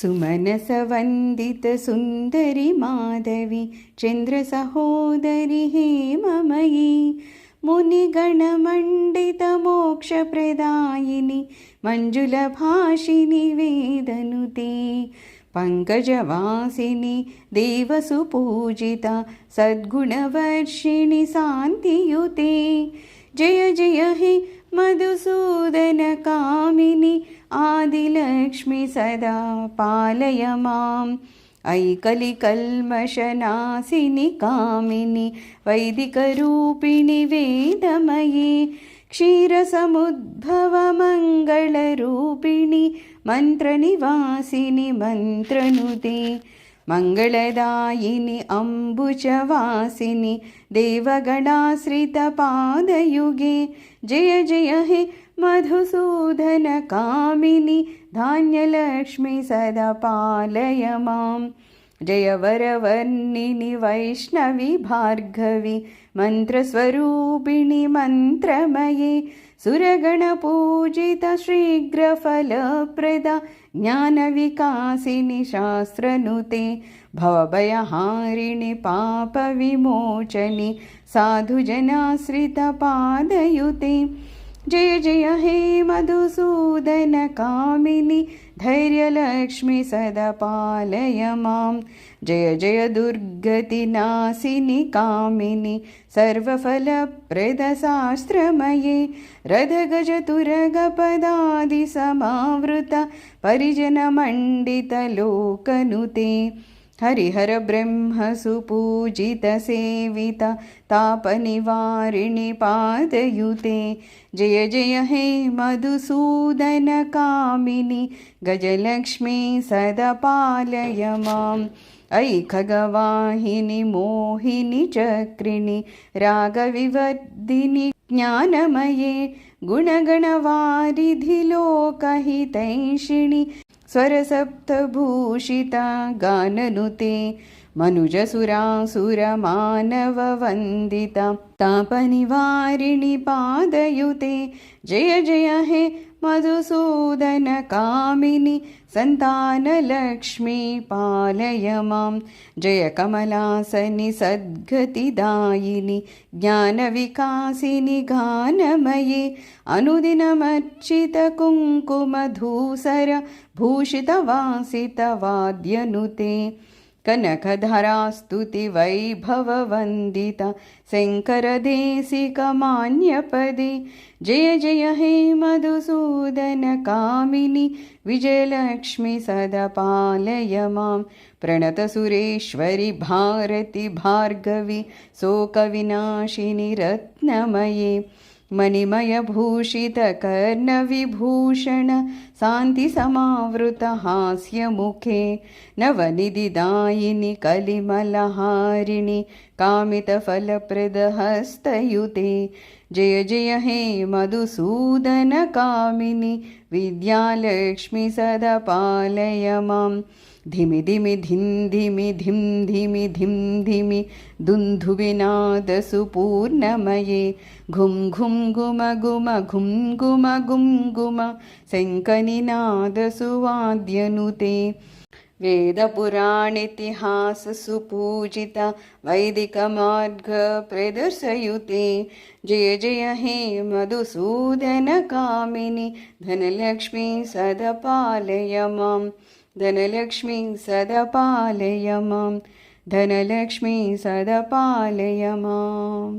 सुमनसवन्दितसुन्दरि माधवी चन्द्रसहोदरि हेममयी मुनिगणमण्डितमोक्षप्रदायिनि मञ्जुलभाषिनि वेदनुते पङ्कजवासिनि देवसुपूजिता सद्गुणवर्षिणि शान्तियुते जय जय हे मधुसूदनकामिनि आदिलक्ष्मि सदा पालय माम् ऐकलिकल्मषनाशिनि कामिनि वैदिकरूपिणि वेदमयी क्षीरसमुद्भवमङ्गलरूपिणि मन्त्रनिवासिनि मन्त्रनुते मङ्गलदायिनि अम्बुजवासिनि देवगणाश्रितपादयुगे जय जय हे मधुसूदनकामिनि धान्यलक्ष्मि सदा पालय माम् जयवरवर्णिनि वैष्णवि भार्गवि मन्त्रस्वरूपिणि मन्त्रमये सुरगणपूजित शीघ्रफलप्रदा ज्ञानविकासिनि शास्त्रनुते भवभयहारिणि पापविमोचनि साधुजनाश्रितपादयुते जय जय हे मधुसूदनकामिनि धैर्यलक्ष्मि सदा पालय माम् जय जय दुर्गतिनाशिनि कामिनि सर्वफलप्रदशास्त्रमये रथगजतुरगपदादिसमावृत परिजनमण्डितलोकनुते हरिहरब्रह्मसुपूजितसेविता तापनिवारिणि पादयुते जय जय हे मधुसूदनकामिनि गजलक्ष्मी सदा पालय माम् ऐ खगवाहिनि मोहिनि चक्रिणि रागविवर्धिनि ज्ञानमये गुणगणवारिधि लोकहितैषिणि स्वरसप्तभूषिता गाननुते मनुजसुरासुरमानववन्दिता तापनिवारिणि पादयुते जय जय हे मधुसूदनकामिनि सन्तानलक्ष्मी पालय माम् जय कमलासनि सद्गतिदायिनि ज्ञानविकासिनि गानमये अनुदिनमर्चितकुङ्कुमधूसर भूषितवासितवाद्यनुते कनकधरास्तुतिवैभववन्दिता शङ्करदेशिकमान्यपदे जय जय हे मधुसूदनकामिनि विजयलक्ष्मि सदा पालय माम् प्रणतसुरेश्वरि भारति भार्गवि शोकविनाशिनि रत्नमये मणिमयभूषितकर्णविभूषण शान्तिसमावृतहास्यमुखे नवनिधिदायिनि कलिमलहारिणि कामितफलप्रदहस्तयुते जय जय हे मधुसूदनकामिनि विद्यालक्ष्मि सदा पालय माम् धिमि धिमि धिं धिमि धिं धिमि धिं धिमि दुन्दुभिनादसुपूर्णमये घुं घुं गुम गुम घुं गुम गुं गुम शङ्खनिनादसुवाद्यनुते वेदपुराणेतिहाससुपूजिता वैदिकमार्गप्रदर्शयुते जय जय हे मधुसूदनकामिनि धनलक्ष्मी सदा पालय माम् धनलक्ष्मी सदा पालय माम् धनलक्ष्मी सदा पालय माम्।